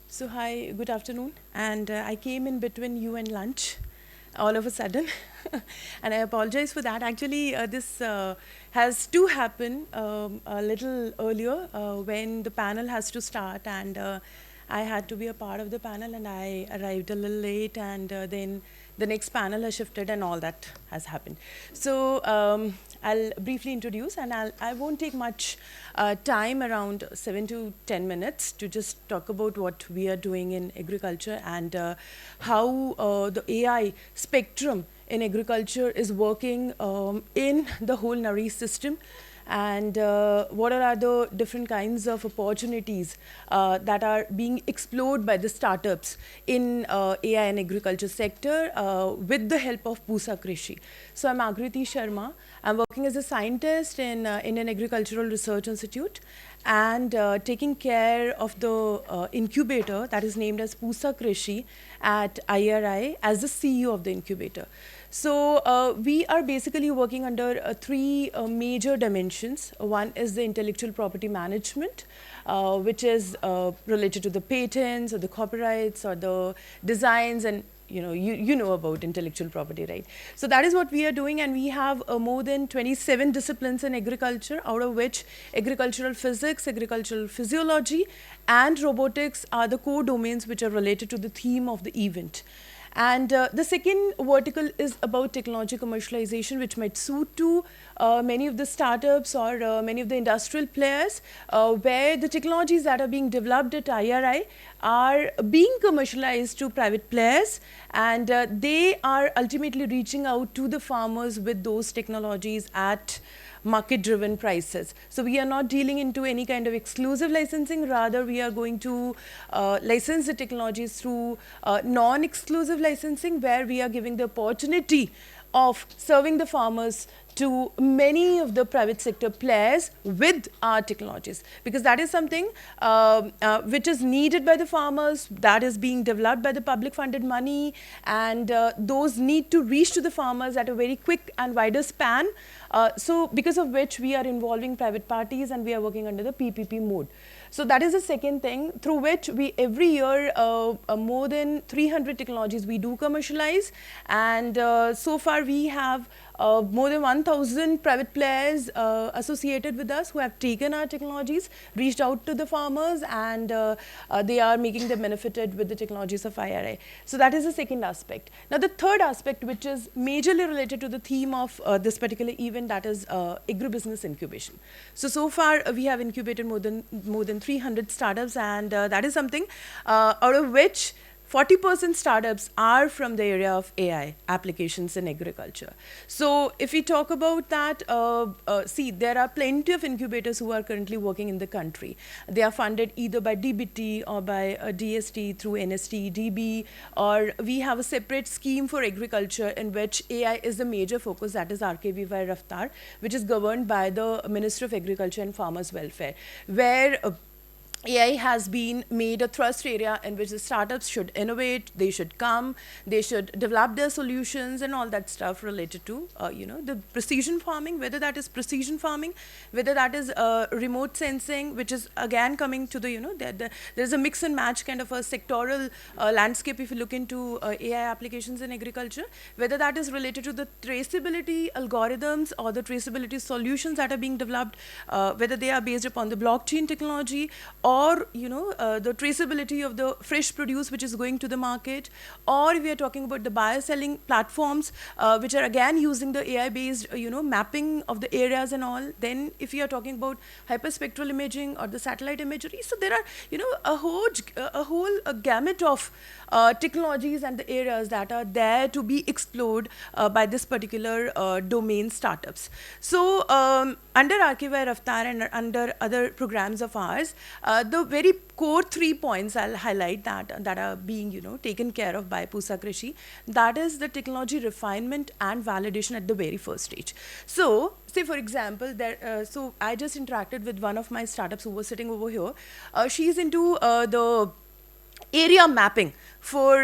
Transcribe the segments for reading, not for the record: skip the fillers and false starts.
So hi, good afternoon. And I came in between you and lunch all of a sudden. And I apologize for that. Actually, this has to happen a little earlier when the panel has to start. And I had to be a part of the panel and I arrived a little late. And then the next panel has shifted and all that has happened. So I'll briefly introduce and I won't take much time, around 7 to 10 minutes, to just talk about what we are doing in agriculture and how the AI spectrum in agriculture is working in the whole NARI system, and what are the different kinds of opportunities that are being explored by the startups in AI and agriculture sector with the help of Pusa Krishi. So I'm Agriti Sharma. I'm working as a scientist in Indian Agricultural Research Institute and taking care of the incubator that is named as Pusa Krishi at IRI as the CEO of the incubator. So we are basically working under three major dimensions. One is the intellectual property management, which is related to the patents or the copyrights or the designs, and you know about intellectual property, right? So that is what we are doing, and we have more than 27 disciplines in agriculture, out of which agricultural physics, agricultural physiology, and robotics are the core domains which are related to the theme of the event. And the second vertical is about technology commercialization, which might suit to many of the startups or many of the industrial players, where the technologies that are being developed at IRI are being commercialized to private players, and they are ultimately reaching out to the farmers with those technologies at market-driven prices. So we are not dealing into any kind of exclusive licensing. Rather, we are going to license the technologies through non-exclusive licensing, where we are giving the opportunity of serving the farmers to many of the private sector players with our technologies, because that is something which is needed by the farmers, that is being developed by the public funded money, and those need to reach to the farmers at a very quick and wider span. So because of which we are involving private parties and we are working under the PPP mode. So that is the second thing through which we every year more than 300 technologies we do commercialize, and so far we have more than 1,000 private players associated with us who have taken our technologies, reached out to the farmers, and they are making them benefited with the technologies of IRI. So that is the second aspect. Now the third aspect, which is majorly related to the theme of this particular event, that is agribusiness incubation. So far we have incubated more than 300 startups, and that is something out of which 40% startups are from the area of AI applications in agriculture. So if we talk about that, see, there are plenty of incubators who are currently working in the country. They are funded either by DBT or by DST through NST, DB, or we have a separate scheme for agriculture in which AI is the major focus, that is RKVY Raftar, which is governed by the Ministry of Agriculture and Farmers Welfare, where AI has been made a thrust area in which the startups should innovate, they should come, they should develop their solutions and all that stuff related to, the precision farming, whether that is precision farming, whether that is remote sensing, which is again coming to there's a mix and match kind of a sectoral landscape if you look into AI applications in agriculture, whether that is related to the traceability algorithms or the traceability solutions that are being developed, whether they are based upon the blockchain technology, or the traceability of the fresh produce which is going to the market, or if we are talking about the bioselling platforms which are again using the AI based mapping of the areas and all. Then if we are talking about hyperspectral imaging or the satellite imagery, so there are a whole gamut of technologies and the areas that are there to be explored by this particular domain startups. So under RKY Raftar and under other programs of ours, the very core 3 points I'll highlight that are being taken care of by Pusa Krishi. That is the technology refinement and validation at the very first stage. So say for example, so I just interacted with one of my startups who was sitting over here. She's into the area mapping for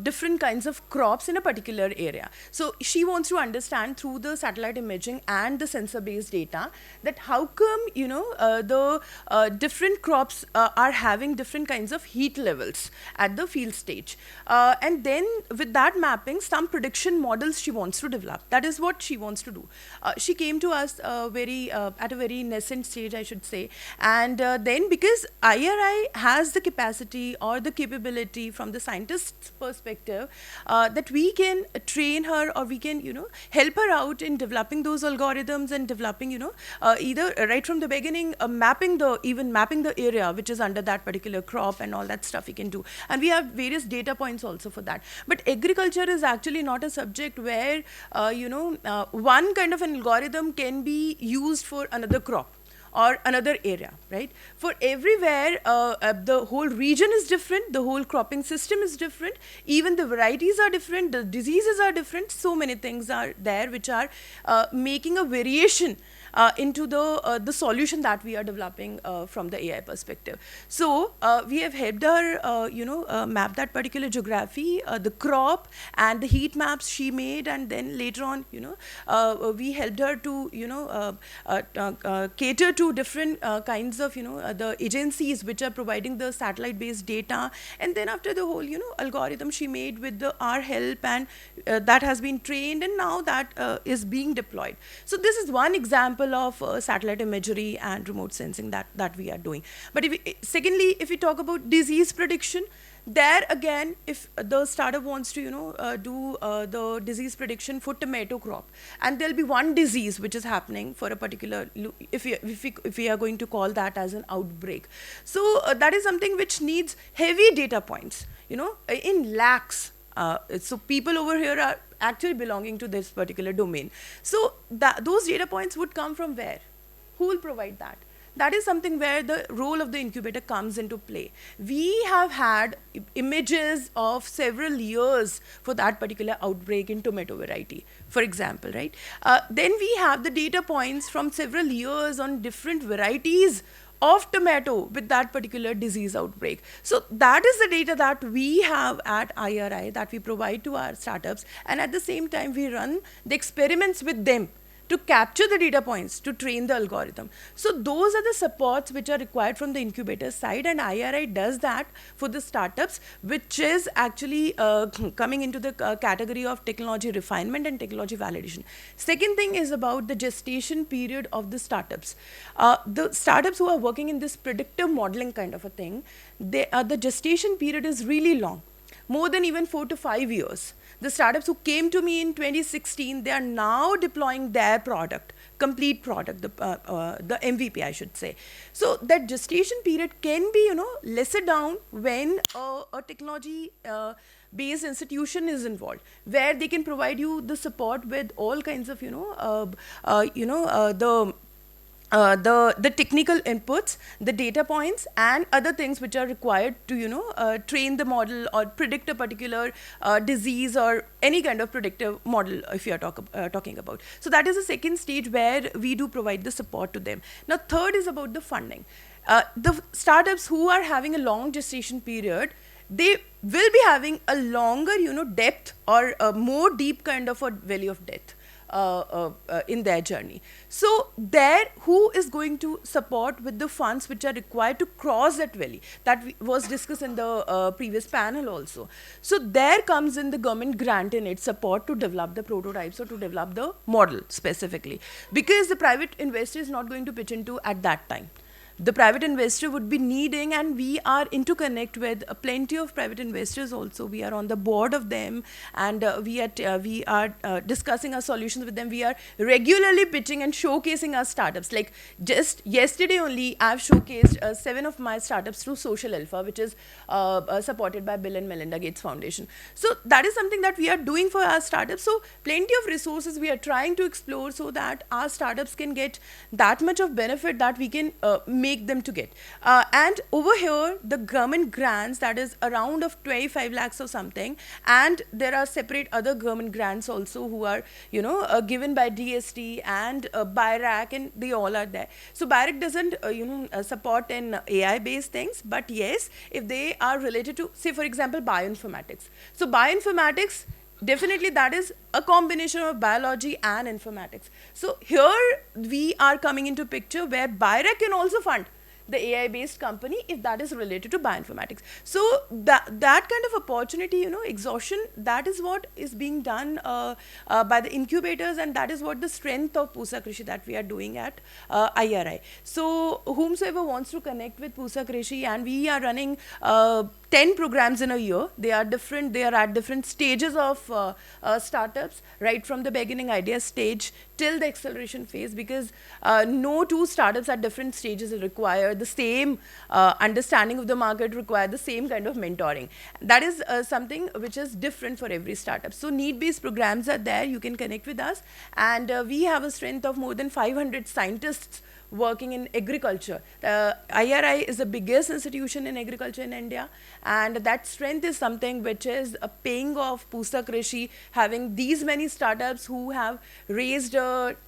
different kinds of crops in a particular area. So she wants to understand through the satellite imaging and the sensor based data that how come the different crops are having different kinds of heat levels at the field stage, and then with that mapping some prediction models she wants to develop. That is what she wants to do. She came to us very at a very nascent stage, I should say, and then because IRI has the capacity or the capability from the scientist's perspective that we can train her, or we can help her out in developing those algorithms and developing either right from the beginning mapping the area which is under that particular crop and all that stuff we can do. And we have various data points also for that. But agriculture is actually not a subject where one kind of an algorithm can be used for another crop or another area, right? For everywhere, the whole region is different, the whole cropping system is different, even the varieties are different, the diseases are different, so many things are there which are making a variation into the solution that we are developing from the AI perspective. So we have helped her map that particular geography, the crop and the heat maps she made, and then later on we helped her to cater to different kinds of the agencies which are providing the satellite based data. And then after the whole algorithm she made with our help, and that has been trained, and now that is being deployed. So this is one example of satellite imagery and remote sensing that we are doing. But secondly, if we talk about disease prediction, there again, if the startup wants to do the disease prediction for tomato crop, and there'll be one disease which is happening for a particular, if we are going to call that as an outbreak, so that is something which needs heavy data points in lakhs. So people over here are actually belonging to this particular domain. So those data points would come from where? Who will provide that? That is something where the role of the incubator comes into play. We have had images of several years for that particular outbreak in tomato variety, for example, right? Then we have the data points from several years on different varieties of tomato with that particular disease outbreak. So that is the data that we have at IRI that we provide to our startups, and at the same time we run the experiments with them to capture the data points to train the algorithm. So those are the supports which are required from the incubator side, and IRI does that for the startups, which is actually coming into the category of technology refinement and technology validation. Second thing is about the gestation period of the startups. The startups who are working in this predictive modeling kind of a thing, the gestation period is really long, more than even 4 to 5 years. The startups who came to me in 2016, they are now deploying their product, complete product, the MVP, I should say. So that gestation period can be, lesser down when a technology based institution is involved, where they can provide you the support with all kinds of, the technical inputs, the data points, and other things which are required to train the model or predict a particular disease or any kind of predictive model if you are talking about. So that is the second stage where we do provide the support to them. Now third is about the funding. The startups who are having a long gestation period, they will be having a longer depth or a more deep kind of a valley of death in their journey. So there, who is going to support with the funds which are required to cross that valley? That was discussed in the previous panel also. So there comes in the government grant in its support to develop the prototypes or to develop the model specifically, because the private investor is not going to pitch into at that time. The private investor would be needing, and we are interconnect with plenty of private investors also. We are on the board of them, and we are discussing our solutions with them. We are regularly pitching and showcasing our startups. Like just yesterday only, I've showcased 7 of my startups through Social Alpha, which is supported by Bill and Melinda Gates Foundation. So that is something that we are doing for our startups. So plenty of resources we are trying to explore so that our startups can get that much of benefit that we can make make them to get. And over here, the government grants, that is around of 25 lakhs or something, and there are separate other government grants also who are, given by DST and BIRAC, and they all are there. So BIRAC doesn't, support in AI-based things, but yes, if they are related to, say for example, bioinformatics. So bioinformatics, definitely that is a combination of biology and informatics. So here we are coming into picture where BIRAC can also fund the AI based company if that is related to bioinformatics. So that kind of opportunity, exhaustion, that is what is being done by the incubators, and that is what the strength of Pusa Krishi that we are doing at IRI. So whomsoever wants to connect with Pusa Krishi, and we are running 10 programs in a year. They are different. They are at different stages of startups, right from the beginning idea stage till the acceleration phase, because no two startups at different stages require the same understanding of the market, require the same kind of mentoring. That is something which is different for every startup. So need-based programs are there. You can connect with us, and we have a strength of more than 500 scientists working in agriculture. IRI is the biggest institution in agriculture in India, and that strength is something which is paying off Pusa Krishi, having these many startups who have raised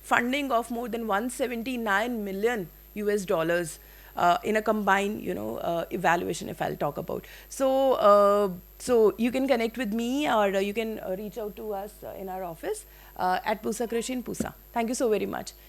funding of more than 179 million US dollars in a combined, evaluation, if I'll talk about. So you can connect with me, or you can reach out to us in our office at Pusa Krishi in Pusa. Thank you so very much.